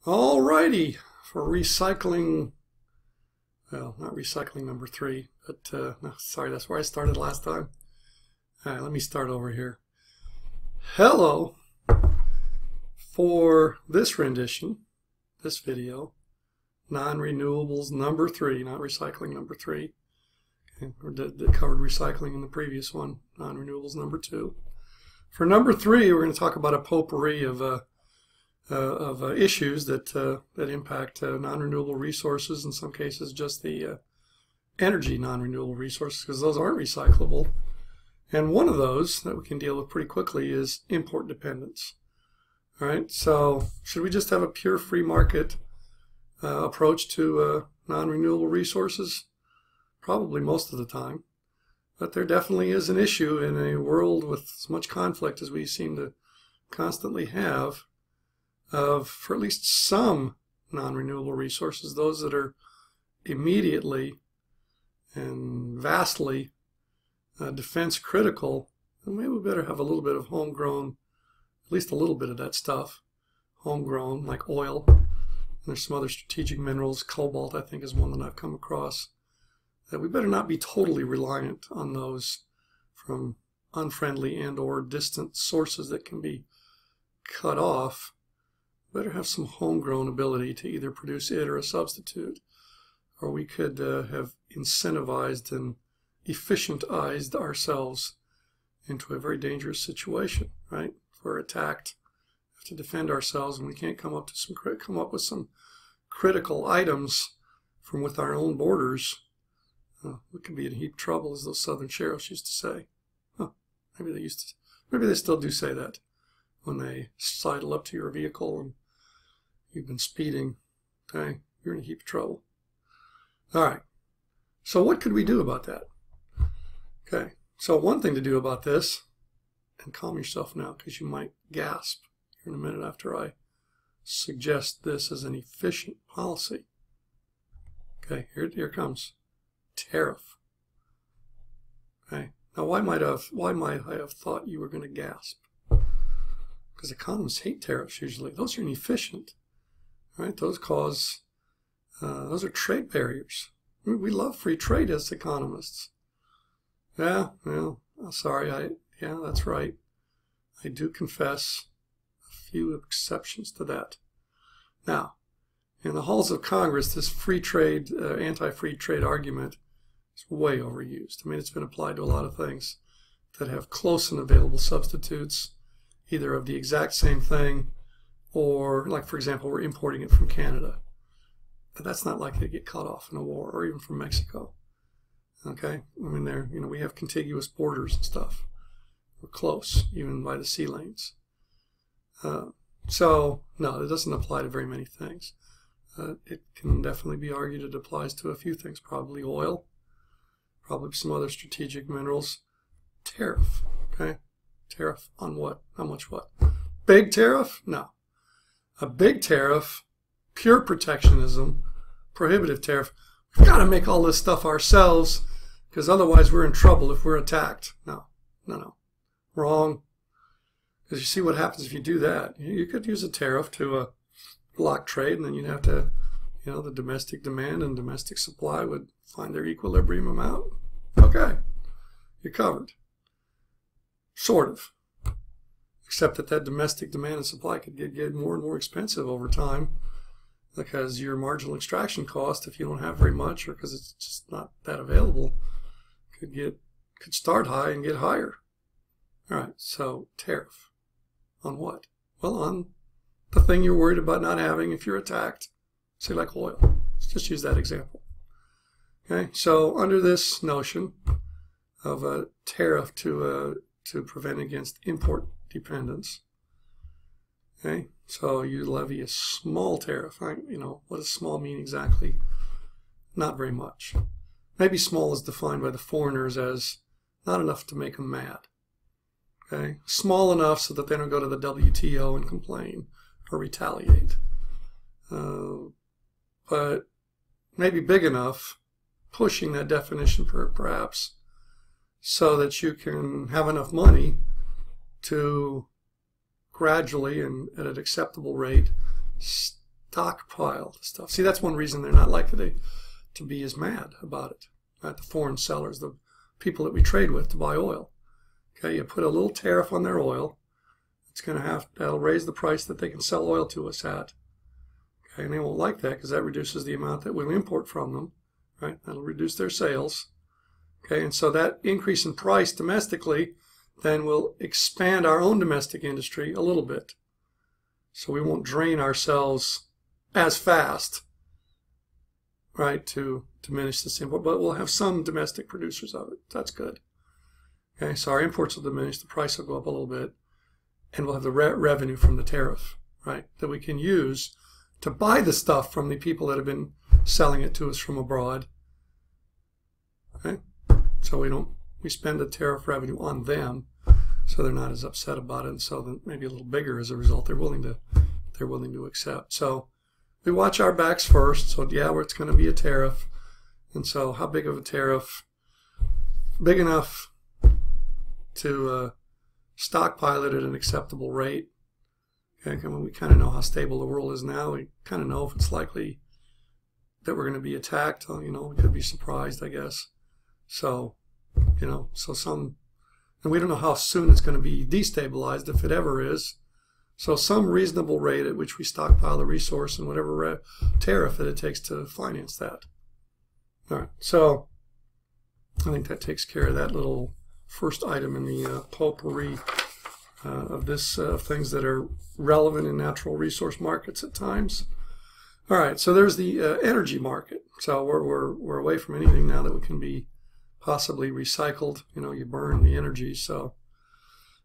Alrighty, for recycling, well, not recycling number 3, but no, sorry, that's where I started last time. All right, let me start over here. Hello, for this rendition, this video, non-renewables number 3, not recycling number 3. Okay, that covered recycling in the previous one, non-renewables number 2. For number 3, we're going to talk about a potpourri of issues that impact non-renewable resources, in some cases just the energy non-renewable resources, because those aren't recyclable. And one of those that we can deal with pretty quickly is import dependence. All right, so should we just have a pure free market approach to non-renewable resources? Probably most of the time. But there definitely is an issue in a world with as much conflict as we seem to constantly have for at least some non-renewable resources, those that are immediately and vastly defense critical, then maybe we better have a little bit of homegrown, at least a little bit of that stuff, homegrown, like oil. And there's some other strategic minerals. Cobalt, I think, is one that I've come across. That we better not be totally reliant on those from unfriendly and or distant sources that can be cut off. Better have some homegrown ability to either produce it or a substitute, or we could have incentivized and efficientized ourselves into a very dangerous situation, right? If we're attacked, we have to defend ourselves, and we can't come up with some critical items from within our own borders. We could be in a heap of trouble, as those Southern sheriffs used to say. Maybe they still do say that when they sidle up to your vehicle and you've been speeding. Okay, you're in a heap of trouble. All right, so what could we do about that? Okay, so one thing to do about this, and calm yourself now because you might gasp here in a minute after I suggest this as an efficient policy. Okay, here it comes. Tariff. Okay, now why might I have thought you were going to gasp? Because economists hate tariffs usually. Those are inefficient, right? Those are trade barriers. We love free trade as economists. Yeah, well, sorry, yeah, that's right. I do confess a few exceptions to that. Now, in the halls of Congress, this free trade, anti-free trade argument is way overused. I mean, it's been applied to a lot of things that have close and available substitutes, either of the exact same thing, or, like, for example, we're importing it from Canada. But that's not likely to get cut off in a war, or even from Mexico. Okay? I mean, we have contiguous borders and stuff. We're close, even by the sea lanes. So, no, it doesn't apply to very many things. It can definitely be argued it applies to a few things, probably oil, probably some other strategic minerals. Tariff, okay? Tariff on what? How much what? Big tariff? No. A big tariff, pure protectionism, prohibitive tariff. We've got to make all this stuff ourselves because otherwise we're in trouble if we're attacked. No. Wrong. Because you see what happens if you do that. You could use a tariff to block trade, and then you'd have to, the domestic demand and domestic supply would find their equilibrium amount. Okay, you're covered. Sort of. Except that domestic demand and supply could get more and more expensive over time because your marginal extraction cost, if you don't have very much or because it's just not that available, could start high and get higher. All right, so tariff. On what? Well, on the thing you're worried about not having if you're attacked, say like oil. Let's just use that example. Okay, so under this notion of a tariff to prevent against import dependence, okay, so you levy a small tariff. What does small mean exactly? Not very much. Maybe small is defined by the foreigners as not enough to make them mad. Okay, small enough so that they don't go to the WTO and complain or retaliate. But maybe big enough, pushing that definition perhaps, so that you can have enough money to gradually and at an acceptable rate stockpile the stuff. See, that's one reason they're not likely to be as mad about it. Right? The foreign sellers, the people that we trade with to buy oil. Okay, you put a little tariff on their oil. It's going to that'll raise the price that they can sell oil to us at. Okay, and they won't like that because that reduces the amount that we'll import from them. Right, that'll reduce their sales. Okay, and so that increase in price domestically then will expand our own domestic industry a little bit. So we won't drain ourselves as fast, right, to diminish this import, but we'll have some domestic producers of it. That's good. Okay, so our imports will diminish, the price will go up a little bit, and we'll have the revenue from the tariff, right, that we can use to buy the stuff from the people that have been selling it to us from abroad. Okay, so we spend the tariff revenue on them, so they're not as upset about it, and so then maybe a little bigger as a result. They're willing to accept. So we watch our backs first. So yeah, it's going to be a tariff, and so how big of a tariff? Big enough to stockpile it at an acceptable rate. Okay, I mean, we kind of know how stable the world is now. We kind of know if it's likely that we're going to be attacked. You know, we could be surprised, I guess. So, you know, and we don't know how soon it's going to be destabilized, if it ever is. So some reasonable rate at which we stockpile the resource and whatever tariff that it takes to finance that. All right, so I think that takes care of that little first item in the potpourri of this things that are relevant in natural resource markets at times. All right, so there's the energy market. So we're away from anything now that can be possibly recycled. You know, you burn the energy, so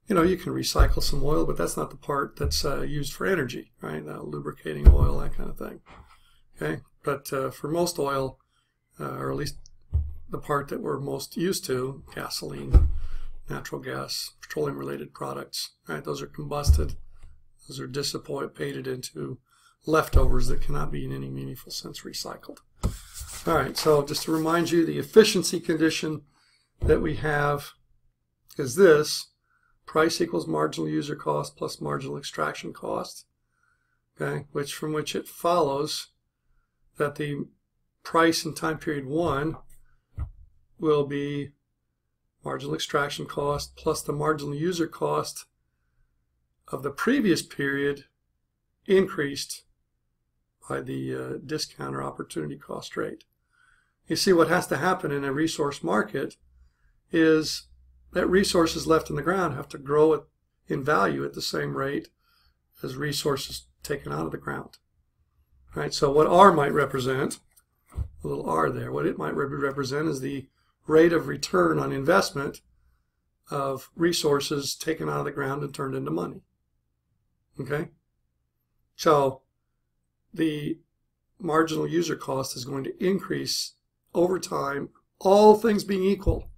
you know you can recycle some oil, but that's not the part that's used for energy, right? Lubricating oil, that kind of thing. Okay, but for most oil, or at least the part that we're most used to, gasoline, natural gas, petroleum-related products, right? Those are combusted. Those are dissipated into leftovers that cannot be in any meaningful sense recycled. All right, so just to remind you, the efficiency condition that we have is this: price equals marginal user cost plus marginal extraction cost, okay, from which it follows that the price in time period 1 will be marginal extraction cost plus the marginal user cost of the previous period increased by the discount or opportunity cost rate. You see, what has to happen in a resource market is that resources left in the ground have to grow in value at the same rate as resources taken out of the ground. Right? So what R might represent, a little r there, what it might represent is the rate of return on investment of resources taken out of the ground and turned into money. Okay? So the marginal user cost is going to increase over time, all things being equal,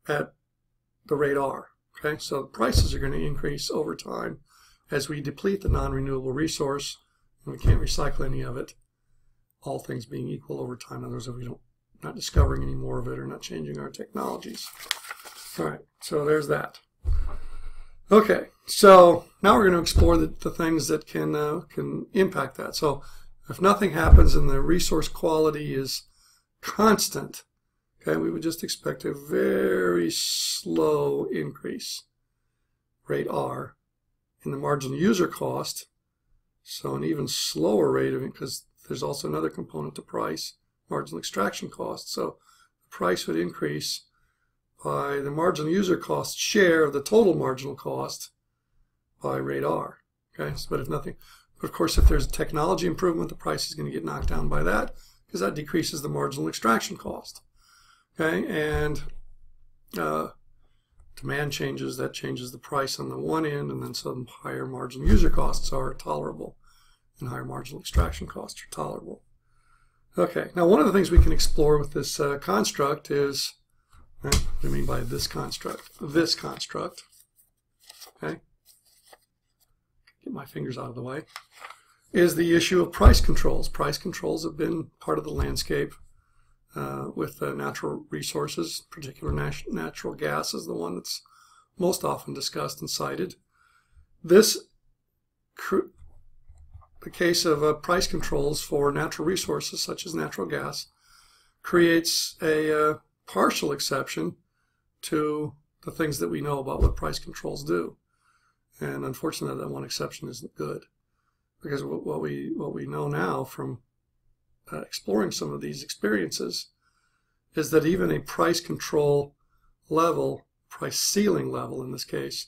at the rate R. Okay, so the prices are going to increase over time as we deplete the non-renewable resource, and we can't recycle any of it, all things being equal over time. In other words, if we're not discovering any more of it or not changing our technologies. All right, so there's that. Okay, so now we're going to explore the things that can impact that. So if nothing happens and the resource quality is constant, okay, we would just expect a very slow increase, rate R, in the marginal user cost. So an even slower rate of it, because there's also another component to price, marginal extraction cost. So the price would increase by the marginal user cost share of the total marginal cost by rate R. Okay, so, but of course, if there's technology improvement, the price is going to get knocked down by that because that decreases the marginal extraction cost. Okay, and demand changes, that changes the price on the one end, and then some higher marginal user costs are tolerable and higher marginal extraction costs are tolerable. Okay, now one of the things we can explore with this construct is, what do I mean by this construct? This construct, okay, get my fingers out of the way, is the issue of price controls. Price controls have been part of the landscape with natural resources, particular natural gas is the one that's most often discussed and cited. The the case of price controls for natural resources such as natural gas creates a partial exception to the things that we know about what price controls do. And unfortunately, that one exception isn't good, because what we know now from exploring some of these experiences is that even a price control level, price ceiling level in this case,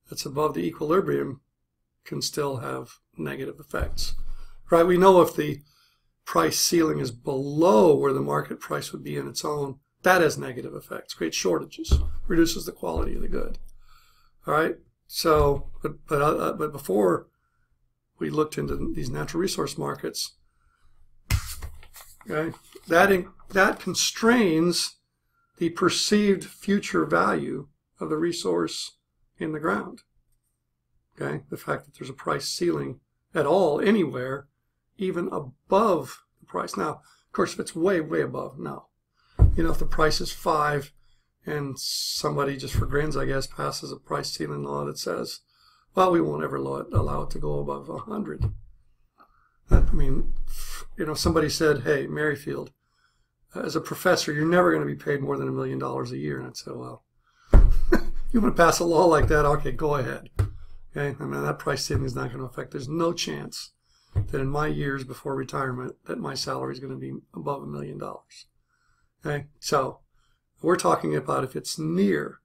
that's above the equilibrium can still have negative effects. Right? We know if the price ceiling is below where the market price would be in its own, that has negative effects, creates shortages, reduces the quality of the good. All right? So, but before we looked into these natural resource markets, okay, that constrains the perceived future value of the resource in the ground. Okay, the fact that there's a price ceiling at all, anywhere, even above the price. Now, of course, if it's way, way above, no. You know, if the price is 5 and somebody, just for grins, I guess, passes a price ceiling law that says, well, we won't ever allow it to go above 100. I mean, you know, somebody said, hey, Merrifield, as a professor, you're never going to be paid more than $1 million a year. And I'd say, well, you want to pass a law like that? Okay, go ahead. Okay, I mean, that price ceiling is not going to affect. There's no chance that in my years before retirement that my salary is going to be above $1 million. Okay, so we're talking about if it's near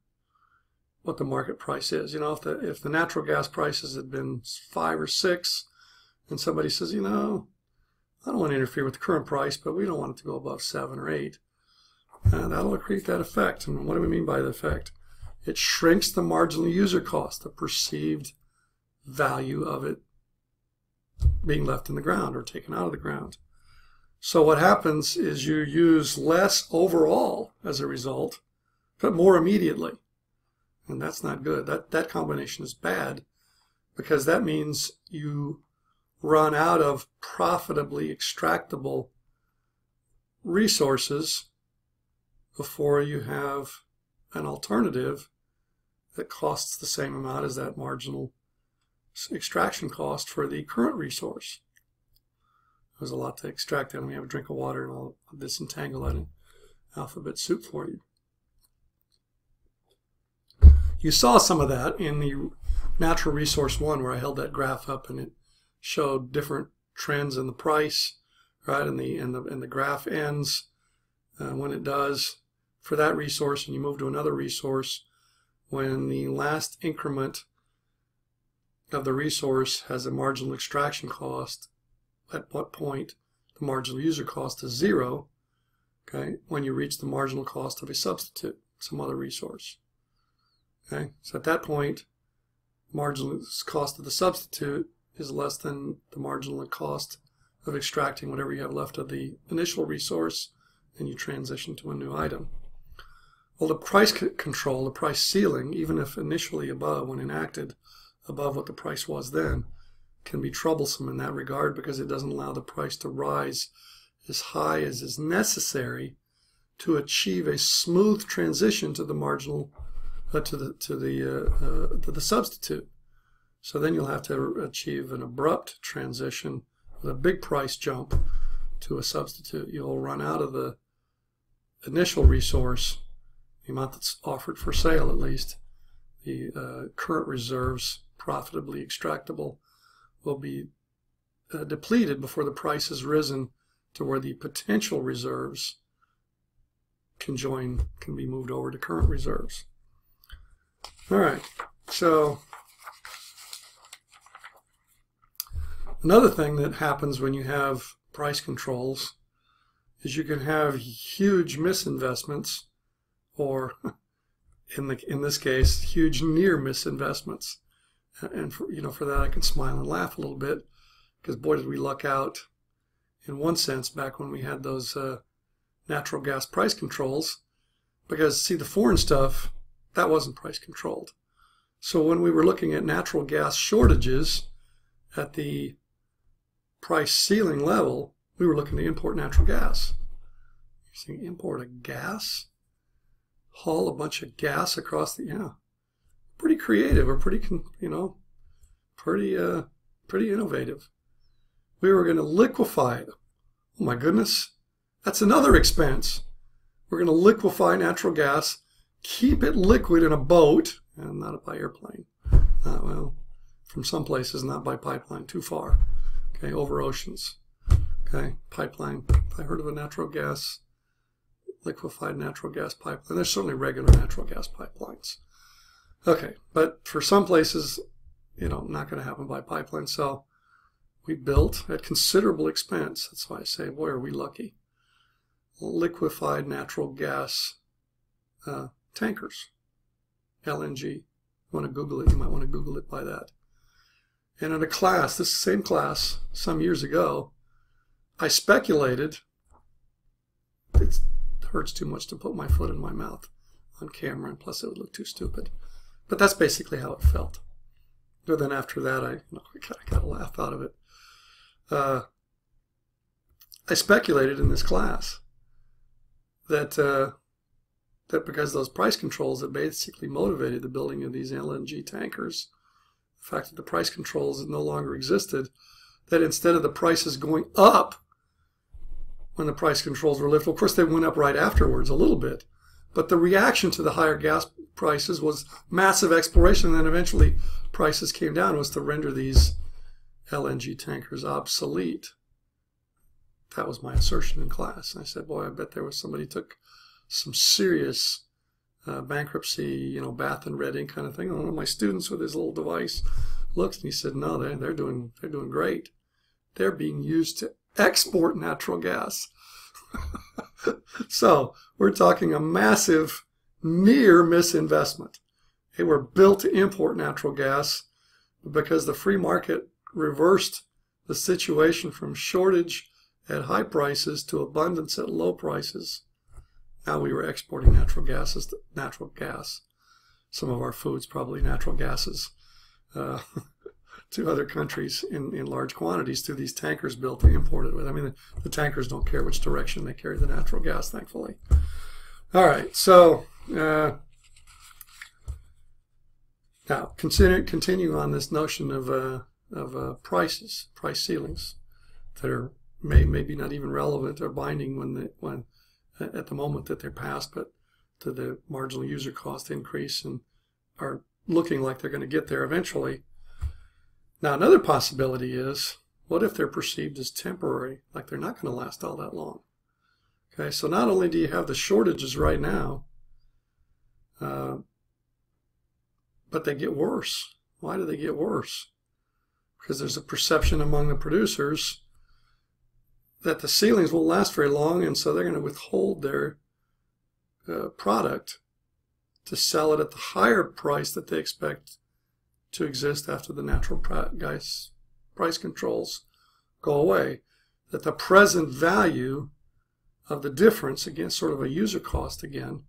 what the market price is. You know, if the natural gas prices had been 5 or 6, and somebody says, you know, I don't want to interfere with the current price, but we don't want it to go above 7 or 8, and that'll create that effect. And what do we mean by the effect? It shrinks the marginal user cost, the perceived value of it being left in the ground or taken out of the ground. So what happens is you use less overall as a result, but more immediately. And that's not good. That combination is bad, because that means you run out of profitably extractable resources before you have an alternative that costs the same amount as that marginal extraction cost for the current resource. There's a lot to extract out. Let me have a drink of water and I'll disentangle that in alphabet soup for you. You saw some of that in the natural resource one, where I held that graph up and it showed different trends in the price, right? And the graph ends when it does for that resource, and you move to another resource when the last increment of the resource has a marginal extraction cost. At what point the marginal user cost is 0, okay, when you reach the marginal cost of a substitute, some other resource. Okay, so at that point, marginal cost of the substitute is less than the marginal cost of extracting whatever you have left of the initial resource, and you transition to a new item. Well, the price control, the price ceiling, even if initially above, when enacted above what the price was then, can be troublesome in that regard, because it doesn't allow the price to rise as high as is necessary to achieve a smooth transition to the marginal to the substitute. So then you'll have to achieve an abrupt transition with a big price jump to a substitute. You'll run out of the initial resource, the amount that's offered for sale at least. The current reserves, profitably extractable, will be depleted before the price has risen to where the potential reserves can be moved over to current reserves. All right, so another thing that happens when you have price controls is you can have huge misinvestments, or in this case, huge near misinvestments. And for that I can smile and laugh a little bit, because boy, did we luck out in one sense back when we had those natural gas price controls, because see, the foreign stuff, that wasn't price controlled. So when we were looking at natural gas shortages at the price ceiling level, we were looking to import natural gas. You're saying import a gas? Haul a bunch of gas across the, yeah. Pretty creative, or pretty, pretty innovative. We were going to liquefy it. Oh my goodness, that's another expense. We're going to liquefy natural gas, keep it liquid in a boat, and not by airplane. Well, from some places, not by pipeline, too far. Okay, over oceans. Okay, pipeline. I heard of a liquefied natural gas pipeline. There's certainly regular natural gas pipelines. Okay, but for some places, not going to happen by pipeline. So we built at considerable expense. That's why I say, boy, are we lucky. Liquefied natural gas tankers, LNG. You want to Google it, you might want to Google it by that. And in a class, this same class, some years ago, I speculated, it hurts too much to put my foot in my mouth on camera, and plus it would look too stupid. But that's basically how it felt. But then after that, I got a laugh out of it. I speculated in this class that because those price controls that basically motivated the building of these LNG tankers, the fact that the price controls no longer existed, that instead of the prices going up when the price controls were lifted, of course they went up right afterwards a little bit, but the reaction to the higher gas prices was massive exploration, and then eventually prices came down, was to render these LNG tankers obsolete. That was my assertion in class. I said, boy, I bet there was somebody took some serious bankruptcy, bath and red ink kind of thing. And one of my students with his little device looks and he said, no, they're doing great. They're being used to export natural gas. So we're talking a massive near misinvestment. They were built to import natural gas because the free market reversed the situation from shortage at high prices to abundance at low prices. Now we were exporting natural gas. Some of our foods, probably natural gases, to other countries in large quantities through these tankers built to import it with. I mean, the tankers don't care which direction they carry the natural gas, thankfully. All right, so now continue on this notion of prices, price ceilings that are maybe not even relevant or binding when at the moment that they're passed, but to the marginal user cost increase and are looking like they're going to get there eventually. Now, another possibility is, what if they're perceived as temporary, like they're not going to last all that long? Okay, so not only do you have the shortages right now, but they get worse. Why do they get worse? Because there's a perception among the producers that the ceilings won't last very long, and so they're going to withhold their product to sell it at the higher price that they expect to exist after the natural gas price controls go away. That the present value of the difference, again, sort of a user cost again,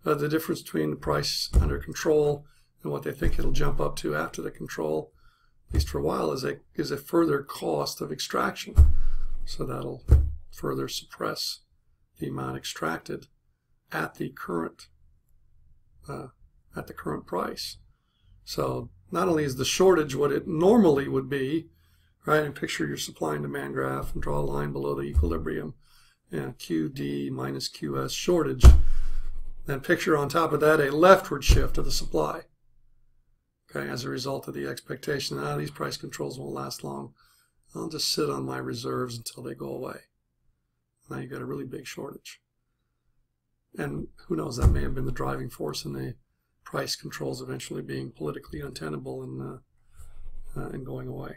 the difference between the price under control and what they think it'll jump up to after the control, at least for a while, is a further cost of extraction. So that'll further suppress the amount extracted at the current price. So not only is the shortage what it normally would be, right? And picture your supply and demand graph and draw a line below the equilibrium, QD minus QS shortage. Then picture on top of that a leftward shift of the supply. Okay, as a result of the expectation that these price controls won't last long. I'll just sit on my reserves until they go away. Now you've got a really big shortage. And who knows, that may have been the driving force in the price controls eventually being politically untenable and going away.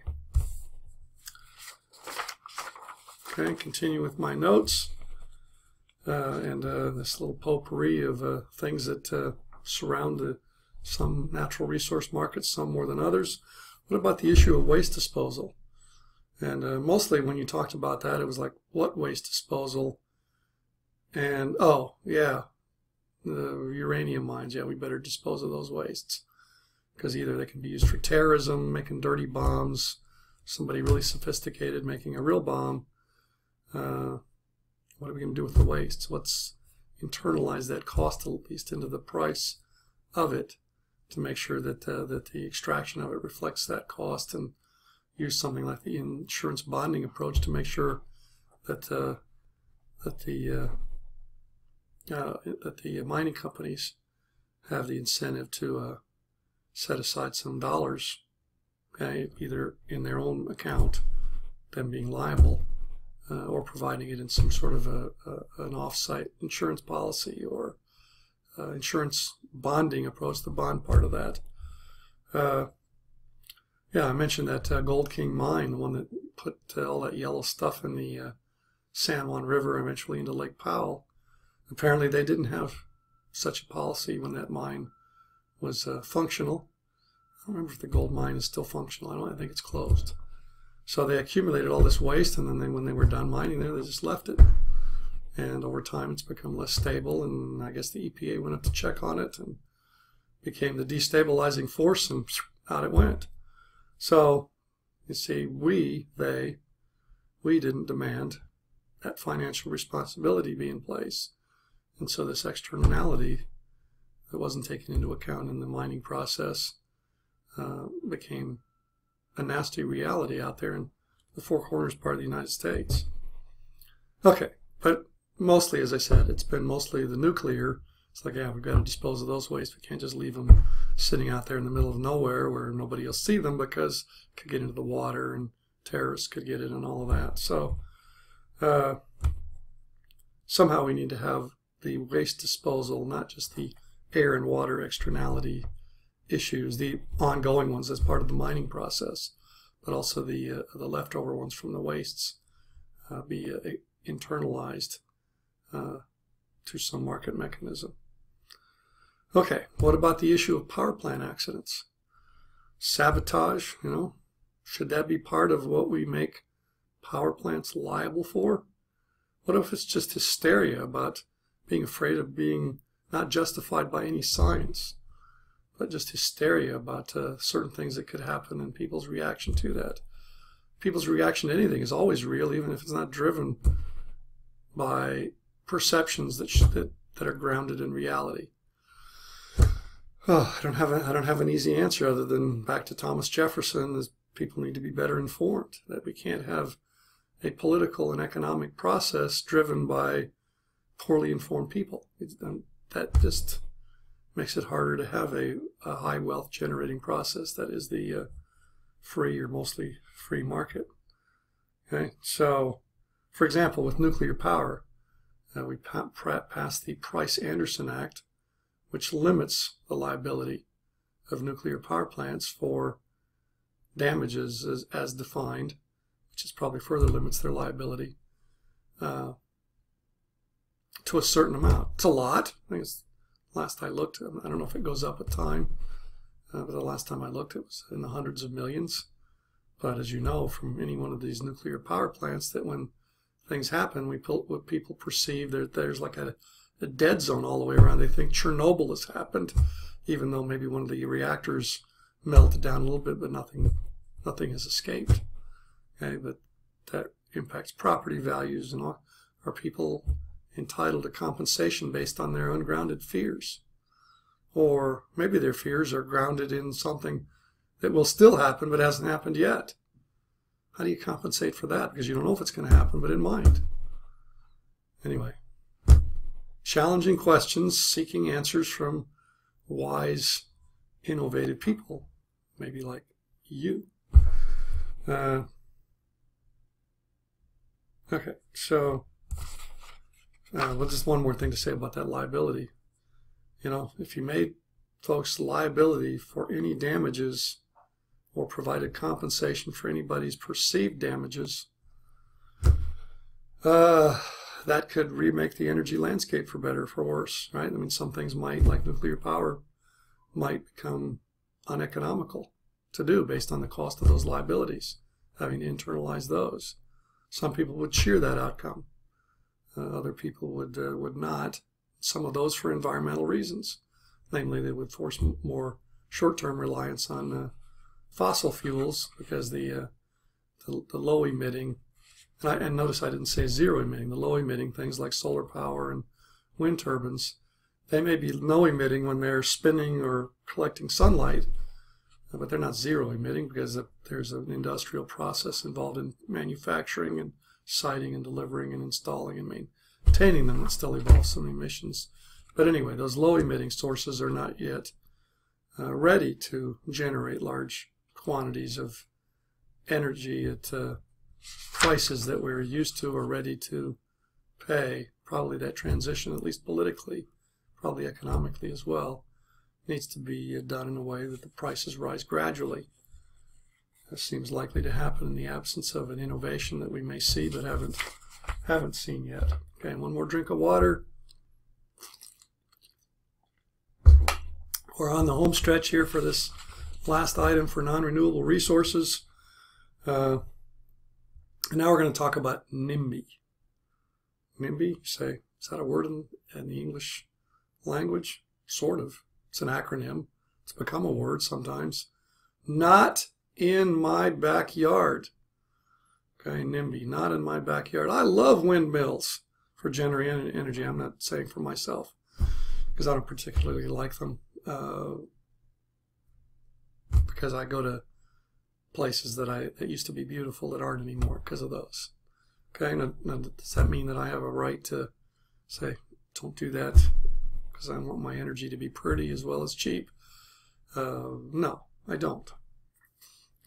Okay, continue with my notes. And this little potpourri of things that surround some natural resource markets, some more than others. What about the issue of waste disposal? And mostly when you talked about that, it was like, what waste disposal? And, oh, yeah, the uranium mines, yeah, we better dispose of those wastes. Because either they can be used for terrorism, making dirty bombs, somebody really sophisticated making a real bomb. What are we going to do with the wastes? Let's internalize that cost at least into the price of it to make sure that the extraction of it reflects that cost, and use something like the insurance bonding approach to make sure that the mining companies have the incentive to set aside some dollars, okay, either in their own account, them being liable, or providing it in some sort of an off-site insurance policy or insurance bonding approach, the bond part of that. Yeah, I mentioned that Gold King mine, the one that put all that yellow stuff in the San Juan River, eventually into Lake Powell. Apparently they didn't have such a policy when that mine was functional. I don't remember if the gold mine is still functional. I think it's closed. So they accumulated all this waste, and then when they were done mining there, they just left it. And over time it's become less stable, and I guess the EPA went up to check on it and became the destabilizing force, and out it went. So you see, we didn't demand that financial responsibility be in place. And so this externality that wasn't taken into account in the mining process became a nasty reality out there in the Four Corners part of the United States. Okay, but mostly, as I said, it's been mostly the nuclear. It's like, yeah, we've got to dispose of those waste. We can't just leave them sitting out there in the middle of nowhere where nobody will see them, because it could get into the water and terrorists could get it and all of that. So somehow we need to have the waste disposal, not just the air and water externality issues, the ongoing ones as part of the mining process, but also the leftover ones from the wastes be internalized to some market mechanism. Okay, what about the issue of power plant accidents? Sabotage, should that be part of what we make power plants liable for? What if it's just hysteria about being afraid of being not justified by any science, but just hysteria about certain things that could happen and people's reaction to that? People's reaction to anything is always real, even if it's not driven by perceptions that are grounded in reality. Oh, I don't have an easy answer other than back to Thomas Jefferson, is people need to be better informed, that we can't have a political and economic process driven by poorly informed people. That just makes it harder to have a high wealth generating process that is the free or mostly free market. Okay, so for example, with nuclear power, we passed the Price-Anderson Act, which limits the liability of nuclear power plants for damages as defined, which is probably further limits their liability to a certain amount. It's a lot. I think it's, last I looked, I don't know if it goes up with time, but the last time I looked it was in the hundreds of millions. But as you know from any one of these nuclear power plants, that when things happen, what people perceive there's like a dead zone all the way around. They think Chernobyl has happened, even though maybe one of the reactors melted down a little bit, but nothing has escaped. Okay, but that impacts property values, and are people entitled to compensation based on their ungrounded fears? Or maybe their fears are grounded in something that will still happen but hasn't happened yet. How do you compensate for that? Because you don't know if it's going to happen, but it might. Anyway, challenging questions, seeking answers from wise, innovative people, maybe like you. Okay, so well, just one more thing to say about that liability. If you made folks liability for any damages or provided compensation for anybody's perceived damages, that could remake the energy landscape for better or for worse, right? I mean, some things might, like nuclear power, might become uneconomical to do based on the cost of those liabilities, having to internalize those. Some people would cheer that outcome. Other people would not. Some of those for environmental reasons. Namely, they would force more short-term reliance on fossil fuels, because the low-emitting, and notice I didn't say zero-emitting, the low-emitting things like solar power and wind turbines, they may be low-emitting when they're spinning or collecting sunlight, but they're not zero emitting because there's an industrial process involved in manufacturing and siting and delivering and installing and maintaining them that still involves some emissions. But anyway, those low emitting sources are not yet ready to generate large quantities of energy at prices that we're used to or ready to pay. Probably that transition, at least politically, probably economically as well, needs to be done in a way that the prices rise gradually. That seems likely to happen in the absence of an innovation that we may see but haven't seen yet. Okay, one more drink of water. We're on the home stretch here for this last item for non-renewable resources. And now we're going to talk about NIMBY. NIMBY, you say, is that a word in the English language? Sort of. It's an acronym. It's become a word sometimes. Not in my backyard. Okay, NIMBY, not in my backyard. I love windmills for generating energy. I'm not saying for myself because I don't particularly like them. Because I go to places that used to be beautiful that aren't anymore because of those. Okay, now, does that mean that I have a right to say, don't do that because I want my energy to be pretty as well as cheap? No, I don't.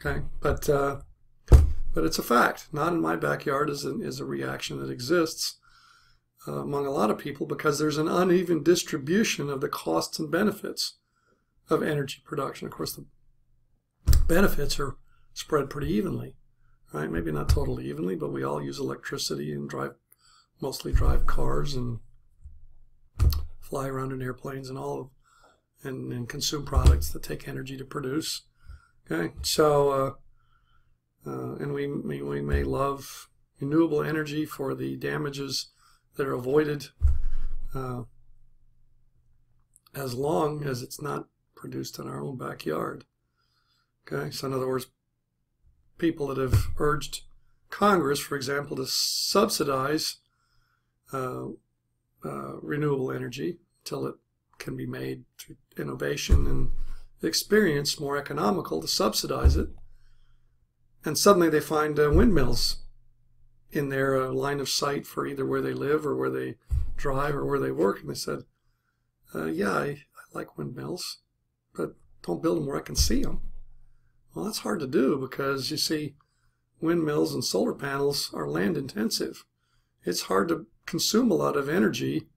Okay, but it's a fact. Not in my backyard is a reaction that exists among a lot of people because there's an uneven distribution of the costs and benefits of energy production. Of course, the benefits are spread pretty evenly, right? Maybe not totally evenly, but we all use electricity and mostly drive cars and fly around in airplanes and consume products that take energy to produce. Okay, so and we may love renewable energy for the damages that are avoided as long as it's not produced in our own backyard. Okay, so in other words, people that have urged Congress, for example, to subsidize renewable energy until it can be made through innovation and experience more economical to subsidize it, and suddenly they find windmills in their line of sight for either where they live or where they drive or where they work, and they said, yeah, I like windmills, but don't build them where I can see them. Well, that's hard to do because, you see, windmills and solar panels are land intensive. It's hard to consume a lot of energy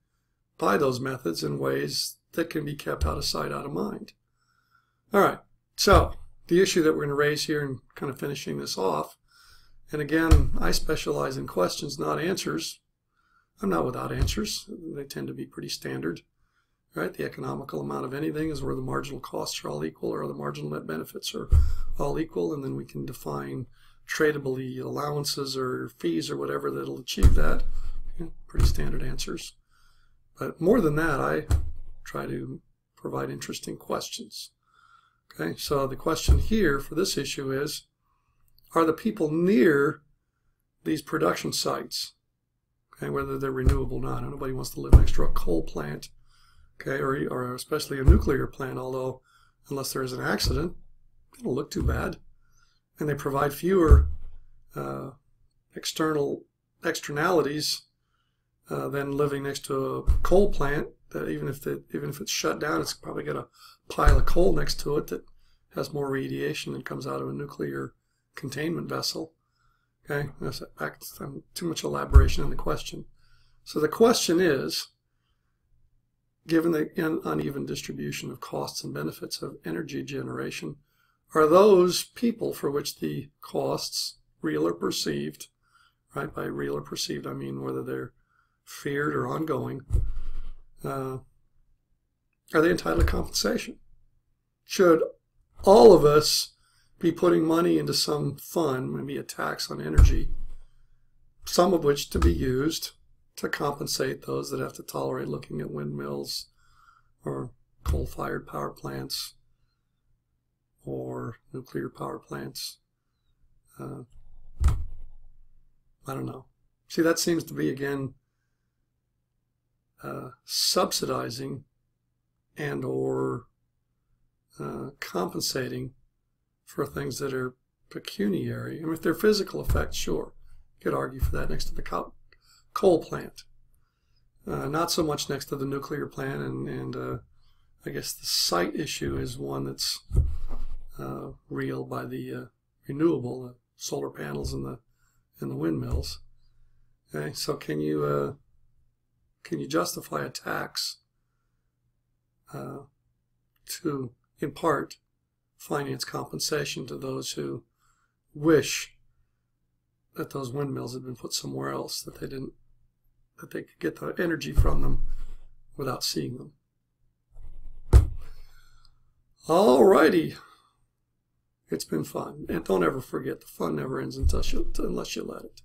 by those methods in ways that can be kept out of sight, out of mind. All right, so the issue that we're going to raise here and kind of finishing this off, and again, I specialize in questions, not answers. I'm not without answers. They tend to be pretty standard. Right? The economical amount of anything is where the marginal costs are all equal or the marginal net benefits are all equal, and then we can define tradable allowances or fees or whatever that'll achieve that. Pretty standard answers. But more than that, I try to provide interesting questions. Okay, so the question here for this issue is, are the people near these production sites, okay, whether they're renewable or not? Nobody wants to live next to a coal plant, okay, or especially a nuclear plant, although unless there is an accident, they don't look too bad. And they provide fewer externalities than living next to a coal plant that even if it's shut down, it's probably got a pile of coal next to it that has more radiation than comes out of a nuclear containment vessel. Okay, that's too much elaboration on the question. So the question is, given the uneven distribution of costs and benefits of energy generation, are those people for which the costs, real or perceived, right? By real or perceived, I mean whether they're feared or ongoing, are they entitled to compensation? Should all of us be putting money into some fund, maybe a tax on energy, some of which to be used to compensate those that have to tolerate looking at windmills or coal-fired power plants or nuclear power plants? I don't know. See, that seems to be, again, subsidizing and or compensating for things that are pecuniary. I mean, if they're physical effects, sure, you could argue for that next to the coal plant. Not so much next to the nuclear plant, and I guess the site issue is one that's real by the renewable, the solar panels and the windmills. Okay, so can you justify a tax to, in part, finance compensation to those who wish that those windmills had been put somewhere else, that they could get the energy from them without seeing them? Alrighty. It's been fun. And don't ever forget, the fun never ends unless you let it.